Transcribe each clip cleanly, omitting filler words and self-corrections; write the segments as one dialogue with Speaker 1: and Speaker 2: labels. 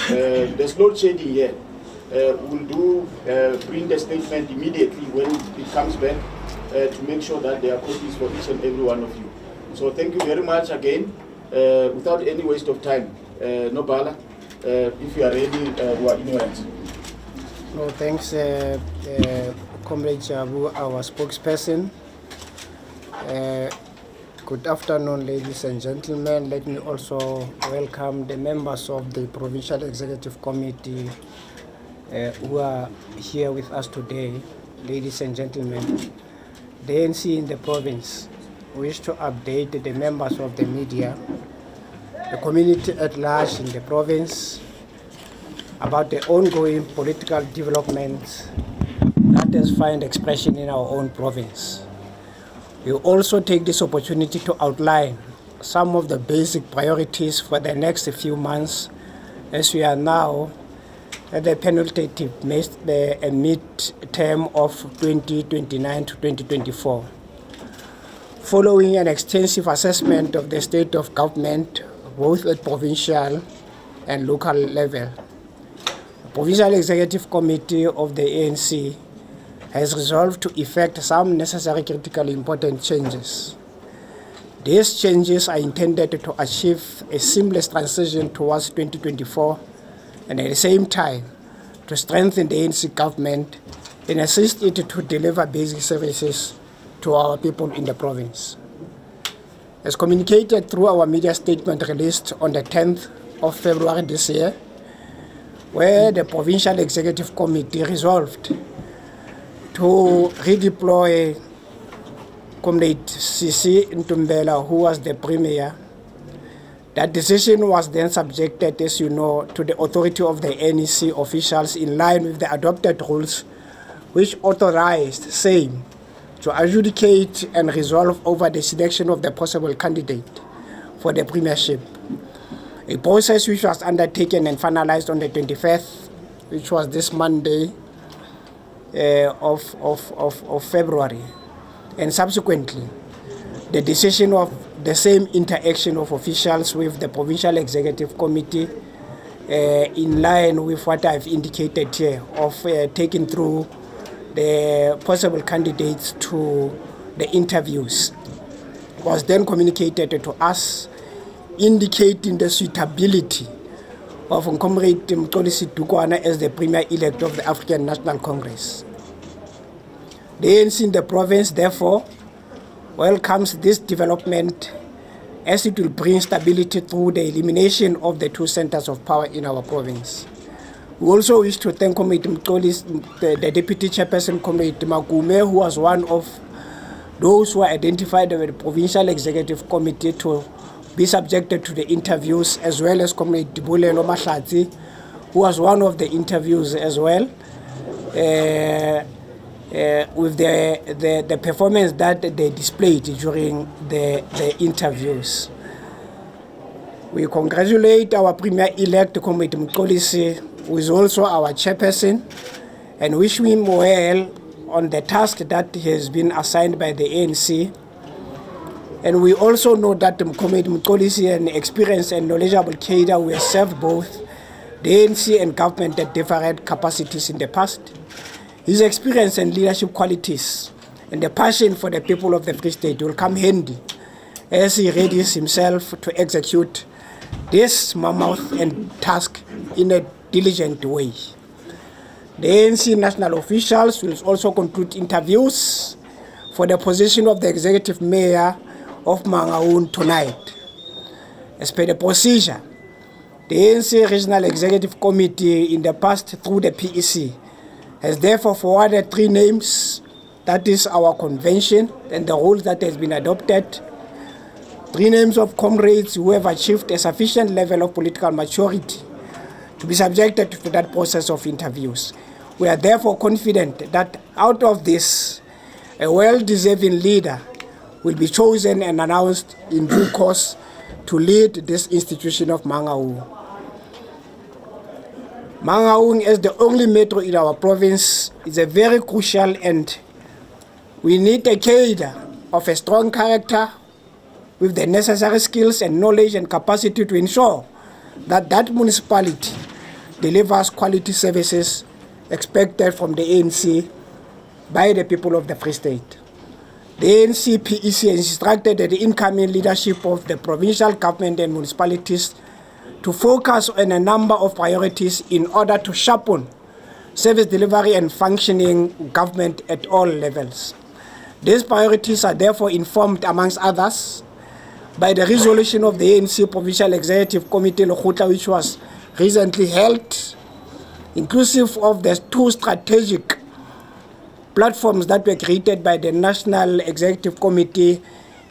Speaker 1: there's load shedding here. We'll bring the statement immediately when it comes back to make sure that there are copies for each and every one of you. So thank you very much again. Without any waste of time, Nobala, if you are ready, we are in your hands.
Speaker 2: No, thanks, Comrade Jabu, our spokesperson. Good afternoon, ladies and gentlemen. Let me also welcome the members of the Provincial Executive Committee who are here with us today. Ladies and gentlemen, the ANC in the province wish to update the members of the media, the community at large in the province, about the ongoing political developments that has found expression in our own province. We also take this opportunity to outline some of the basic priorities for the next few months, as we are now at the penultimate mid-term of 2029 to 2024. Following an extensive assessment of the state of government, both at provincial and local level, the Provincial Executive Committee of the ANC has resolved to effect some necessary critically important changes. These changes are intended to achieve a seamless transition towards 2024 and at the same time to strengthen the ANC government and assist it to deliver basic services to our people in the province. As communicated through our media statement released on the 10th of February this year, where the Provincial Executive Committee resolved to redeploy Comrade Sisi Ntumbela, who was the Premier. That decision was then subjected, as you know, to the authority of the NEC officials in line with the adopted rules, which authorized same to adjudicate and resolve over the selection of the possible candidate for the premiership. A process which was undertaken and finalized on the 25th, which was this Monday of February, and subsequently the decision of the same interaction of officials with the Provincial Executive Committee in line with what I've indicated here of taking through the possible candidates to the interviews was then communicated to us, indicating the suitability of Comrade Mxolisi Dukwana as the Premier-elect of the African National Congress. The ANC in the province, therefore, welcomes this development as it will bring stability through the elimination of the two centers of power in our province. We also wish to thank Comrade Mxolisi, the Deputy Chairperson, Comrade Magume, who was one of those who were identified by the Provincial Executive Committee to be subjected to the interviews, as well as Comrade Dibulelo Mahlatsi, who was one of the interviews as well, with the performance that they displayed during the interviews. We congratulate our Premier-elect, Comrade Mxolisi, who is also our chairperson, and wish him well on the task that has been assigned by the ANC. And we also know that Comrade Mxolisi, an experienced and knowledgeable cadre, who has served both the ANC and government at different capacities in the past. His experience and leadership qualities and the passion for the people of the Free State will come handy as he readies himself to execute this mammoth and task in a diligent way. The ANC national officials will also conclude interviews for the position of the executive mayor of Mangaung tonight. As per the procedure, the ANC Regional Executive Committee in the past through the PEC has therefore forwarded 3 names. That is our convention and the rules that has been adopted. 3 names of comrades who have achieved a sufficient level of political maturity to be subjected to that process of interviews. We are therefore confident that out of this, a well-deserving leader will be chosen and announced in due course to lead this institution of Mangaung. Mangaung, as the only metro in our province, is a very crucial, and we need a cadre of a strong character with the necessary skills and knowledge and capacity to ensure that that municipality delivers quality services expected from the ANC by the people of the Free State. The ANC PEC has instructed the incoming leadership of the provincial government and municipalities to focus on a number of priorities in order to sharpen service delivery and functioning government at all levels. These priorities are therefore informed, amongst others, by the resolution of the ANC Provincial Executive Committee Lekgotla, which was recently held, inclusive of the 2 strategic platforms that were created by the National Executive Committee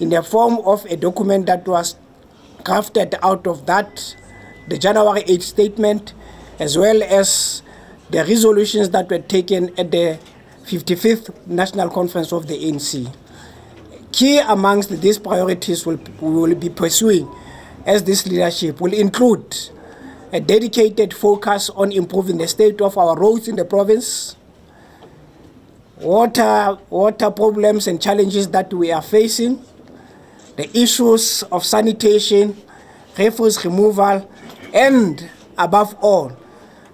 Speaker 2: in the form of a document that was crafted out of that, the January 8 statement, as well as the resolutions that were taken at the 55th National Conference of the ANC. Key amongst these priorities we will be pursuing as this leadership will include a dedicated focus on improving the state of our roads in the province, water problems and challenges that we are facing, the issues of sanitation, refuse removal, and above all,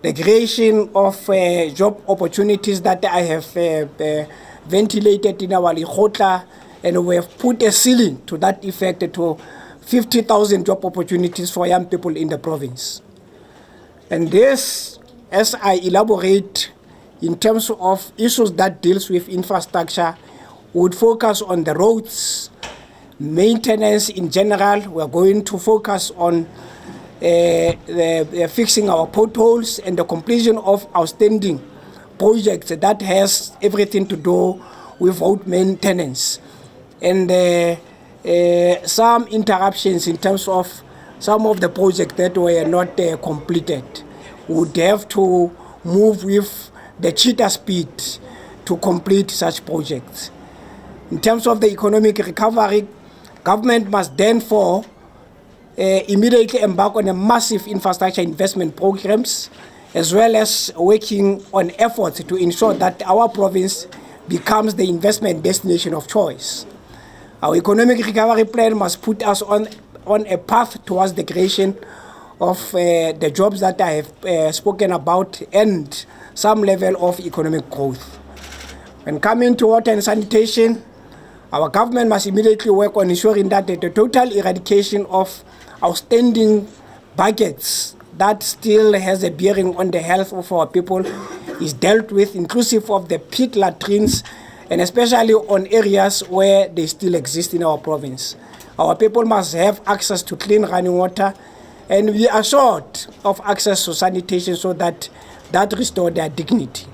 Speaker 2: the creation of job opportunities that I have ventilated in our Lekgotla, and we have put a ceiling to that effect to 50,000 job opportunities for young people in the province. And this, as I elaborate in terms of issues that deals with infrastructure, would focus on the roads, maintenance in general. We're going to focus on fixing our potholes and the completion of outstanding projects that has everything to do with road maintenance. And some interruptions in terms of some of the projects that were not completed would have to move with the cheetah speed to complete such projects. In terms of the economic recovery, government must therefore immediately embark on a massive infrastructure investment programs, as well as working on efforts to ensure that our province becomes the investment destination of choice. Our economic recovery plan must put us on a path towards the creation of the jobs that I have spoken about and some level of economic growth. When coming to water and sanitation, our government must immediately work on ensuring that the total eradication of outstanding buckets that still has a bearing on the health of our people is dealt with, inclusive of the pit latrines, and especially on areas where they still exist in our province. Our people must have access to clean running water, and we are short of access to sanitation so that restore their dignity.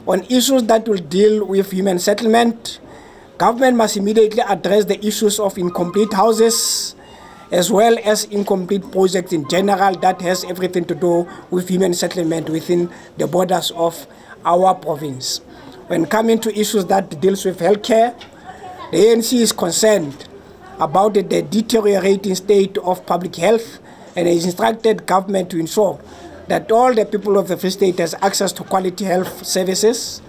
Speaker 2: On issues that will deal with human settlement, government must immediately address the issues of incomplete houses, as well as incomplete projects in general that has everything to do with human settlement within the borders of our province. When coming to issues that deals with healthcare, the ANC is concerned about the deteriorating state of public health and has instructed government to ensure that all the people of the Free State has access to quality health services,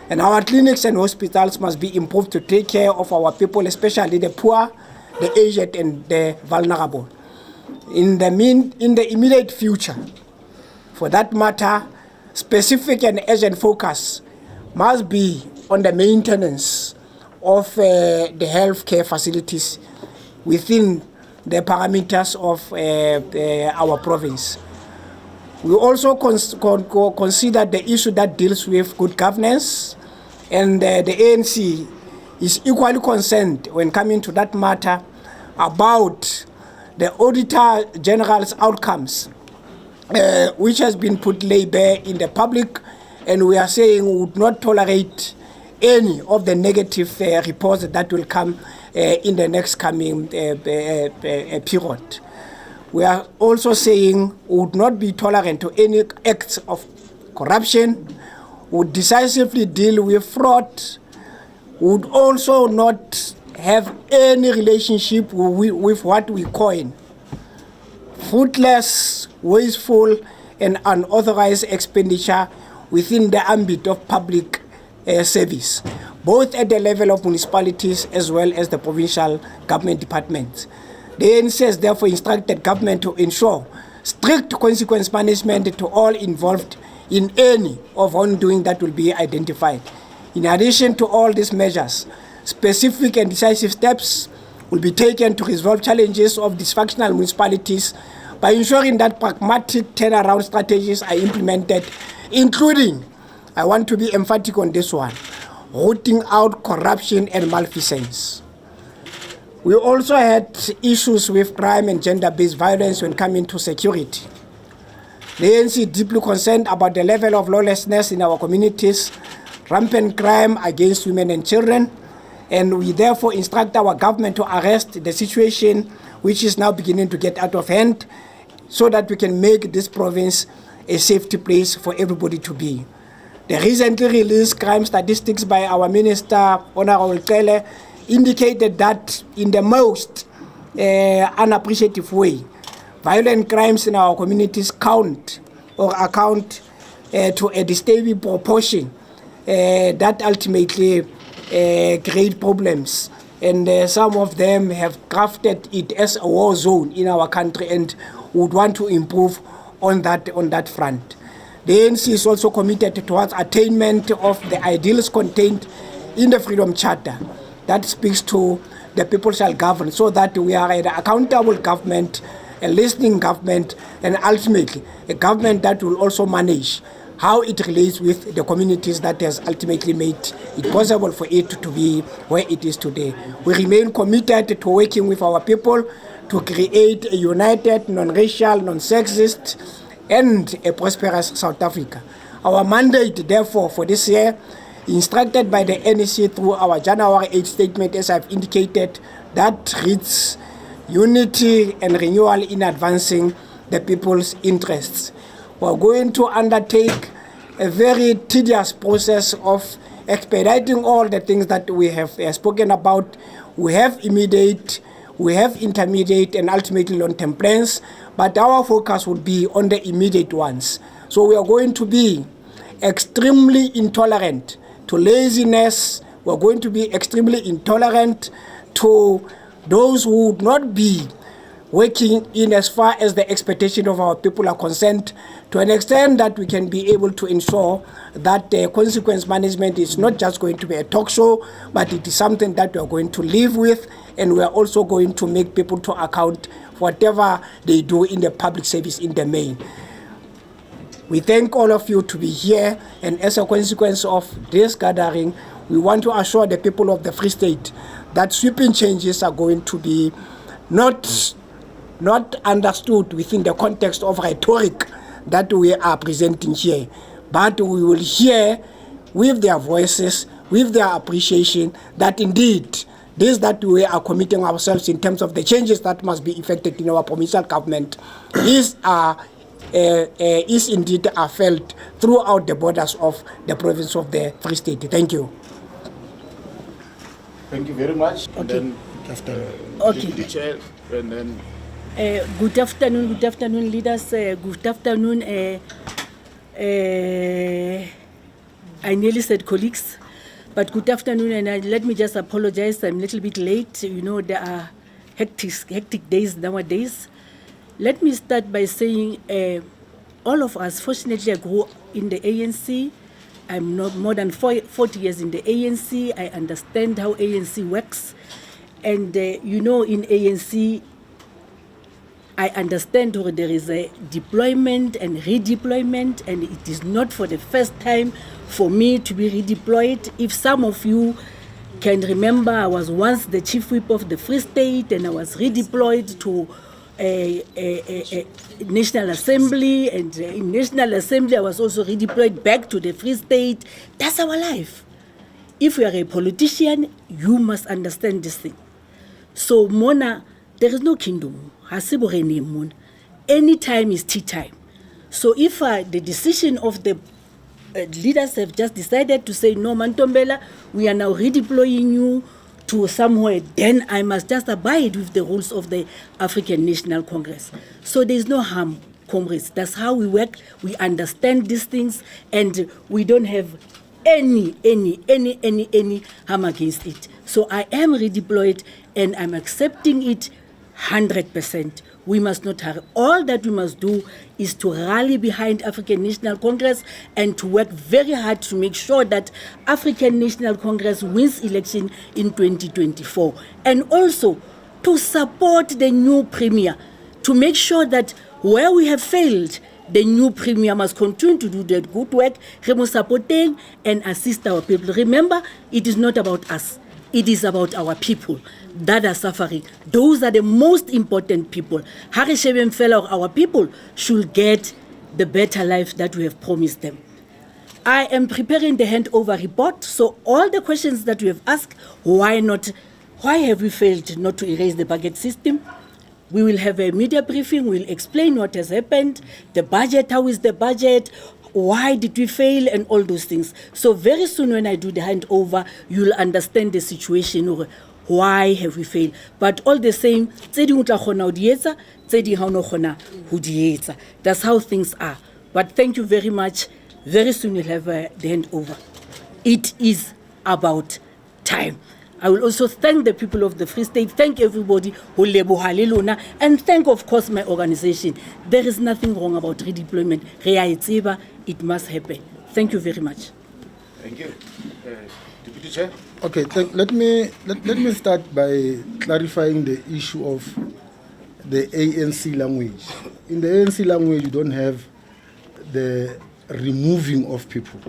Speaker 2: and our clinics and hospitals must be improved to take care of our people, especially the poor, the aged, and the vulnerable. In the immediate future, for that matter, specific and urgent focus must be on the maintenance of the healthcare facilities within the parameters of our province. We also consider the issue that deals with good governance, and the ANC is equally concerned when coming to that matter about the Auditor General's outcomes, which has been put lay bare in the public, and we are saying we would not tolerate any of the negative reports that will come in the next coming period. We are also saying we would not be tolerant to any acts of corruption, would decisively deal with fraud, would also not have any relationship with what we coin fruitless, wasteful, and unauthorized expenditure within the ambit of public service, both at the level of municipalities as well as the provincial government departments. The ANC has therefore instructed government to ensure strict consequence management to all involved in any of wrongdoing that will be identified. In addition to all these measures, specific and decisive steps will be taken to resolve challenges of dysfunctional municipalities by ensuring that pragmatic turnaround strategies are implemented, including, I want to be emphatic on this one, rooting out corruption and malfeasance. We also had issues with crime and gender-based violence when coming to security. The ANC is deeply concerned about the level of lawlessness in our communities, rampant crime against women and children, and we therefore instruct our government to arrest the situation which is now beginning to get out of hand so that we can make this province a safety place for everybody to be. The recently released crime statistics by our Minister, Honorable Cele, indicated that in the most unappreciative way, violent crimes in our communities account to a disturbing proportion that ultimately create problems. And some of them have crafted it as a war zone in our country and would want to improve on that front. The ANC is also committed towards attainment of the ideals contained in the Freedom Charter that speaks to the people shall govern, so that we are an accountable government, a listening government, and ultimately a government that will also manage how it relates with the communities that has ultimately made it possible for it to be where it is today. We remain committed to working with our people to create a united, non-racial, non-sexist, and a prosperous South Africa. Our mandate, therefore, for this year, instructed by the NEC through our January 8 statement, as I've indicated, that reads unity and renewal in advancing the people's interests. We're going to undertake a very tedious process of expediting all the things that we have spoken about. We have immediate, we have intermediate, and ultimately long-term plans, but our focus would be on the immediate ones. So we are going to be extremely intolerant to laziness. We're going to be extremely intolerant to those who would not be working in as far as the expectation of our people are concerned, to an extent that we can be able to ensure that the consequence management is not just going to be a talk show, but it is something that we are going to live with, and we are also going to make people to account for whatever they do in the public service in the main. We thank all of you to be here, and as a consequence of this gathering, we want to assure the people of the Free State that sweeping changes are going to be not understood within the context of rhetoric that we are presenting here, but we will hear with their voices, with their appreciation, that indeed this that we are committing ourselves in terms of the changes that must be effected in our provincial government is indeed felt throughout the borders of the province of the Free State. Thank you.
Speaker 1: Thank you very much.
Speaker 3: Okay.
Speaker 1: And then, Deputy Chair, and then.
Speaker 3: Good afternoon, leaders. Good afternoon. I nearly said colleagues, but good afternoon. And let me just apologize. I'm a little bit late. You know, there are hectic days nowadays. Let me start by saying all of us, fortunately, I grew in the ANC. I'm not more than 40 years in the ANC. I understand how ANC works. And, you know, in ANC, I understand there is a deployment and redeployment, and it is not for the first time for me to be redeployed. If some of you can remember, I was once the Chief Whip of the Free State, and I was redeployed to a National Assembly, and in National Assembly I was also redeployed back to the Free State. That's our life. If you are a politician, you must understand this thing. So, Mona, there is no kingdom. Any time is tea time. So if the decision of the leaders have just decided to say, no, Mantombela, we are now redeploying you to somewhere, then I must just abide with the rules of the African National Congress. So there is no harm, comrades. That's how we work. We understand these things, and we don't have any harm against it. So I am redeployed, and I'm accepting it 100% we must not hurry. All that we must do is to rally behind African National Congress and to work very hard to make sure that African National Congress wins election in 2024. And also to support the new premier, to make sure that where we have failed, the new premier must continue to do that good work, supporting and assist our people. Remember, it is not about us. It is about our people that are suffering. Those are the most important people. Hari Sheben fellow, our people should get the better life that we have promised them. I am preparing the handover report, so all the questions that we have asked, why have we failed not to erase the budget system? We will have a media briefing, we'll explain what has happened, the budget, how is the budget, why did we fail, and all those things. So very soon when I do the handover, you'll understand the situation, or why have we failed. But all the same, that's how things are. But thank you very much. Very soon you'll have the handover. It is about time. I will also thank the people of the Free State, thank everybody, and thank, of course, my organization. There is nothing wrong about redeployment. It must happen. Thank you very much.
Speaker 1: Thank you. Deputy Chair?
Speaker 4: Okay, let me start by clarifying the issue of the ANC language. In the ANC language, you don't have the removing of people.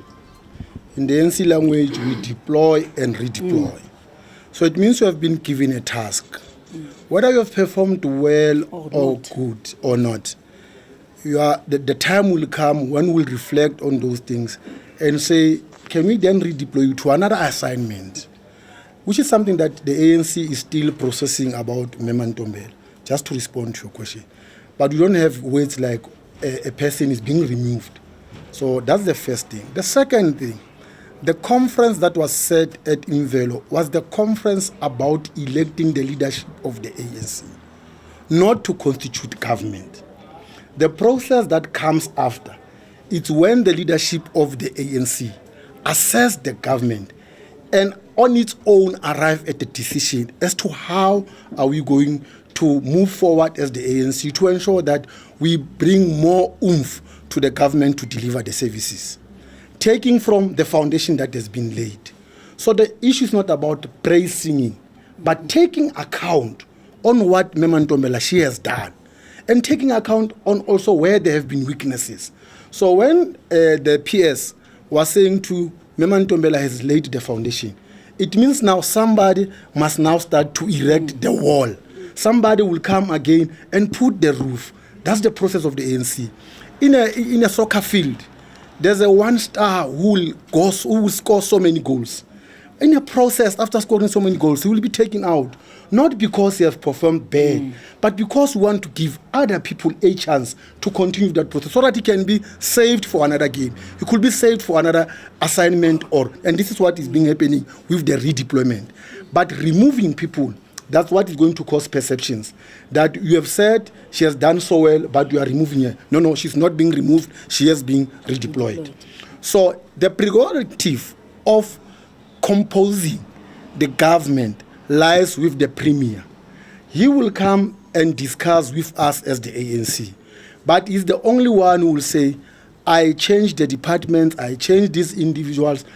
Speaker 4: In the ANC language, we deploy and redeploy. So it means you have been given a task. Whether you have performed well or good or not, the time will come when we'll reflect on those things and say, can we then redeploy you to another assignment? Which is something that the ANC is still processing about Mema Ntombela, just to respond to your question. But we don't have words like a person is being removed. So that's the first thing. The second thing, the conference that was set at Imvelo was the conference about electing the leadership of the ANC, not to constitute government. The process that comes after, it's when the leadership of the ANC assess the government and on its own arrive at a decision as to how are we going to move forward as the ANC to ensure that we bring more oomph to the government to deliver the services, taking from the foundation that has been laid. So the issue is not about praise singing, but taking account on what Mema Ntombela she has done, and taking account on also where there have been weaknesses. So when the PS was saying to Mema Ntombela has laid the foundation, it means now somebody must now start to erect the wall. Somebody will come again and put the roof. That's the process of the ANC. In a soccer field, there's a one star who will score so many goals. In a process, after scoring so many goals, he will be taken out. Not because he has performed bad, but because we want to give other people a chance to continue that process so that he can be saved for another game. He could be saved for another assignment, and this is what is being happening with the redeployment. But removing people, that's what is going to cause perceptions. That you have said she has done so well, but you are removing her. No, she's not being removed. She is being redeployed. So the prerogative of composing the government lies with the premier. He will come and discuss with us as the ANC. But he's the only one who will say, I changed the department, I changed these individuals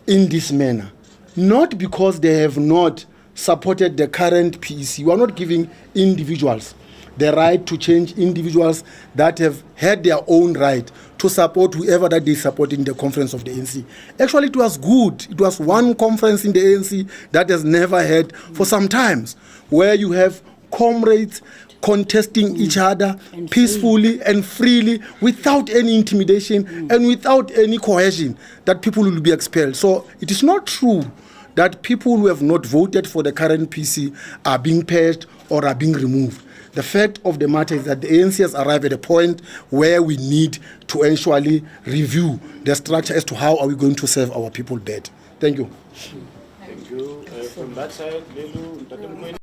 Speaker 4: in this manner. Not because they have not supported the current PEC. We are not giving individuals the right to change individuals that have had their own right to support whoever that they support in the conference of the ANC. Actually, it was good. It was one conference in the ANC that has never had for some times, where you have comrades contesting each other and peacefully and freely without any intimidation and without any coercion that people will be expelled. So it is not true that people who have not voted for the current PC are being purged or are being removed. The fact of the matter is that the ANC has arrived at a point where we need to actually review the structure as to how are we going to serve our people better. Thank you.
Speaker 1: Thank you. From that side, Lelu,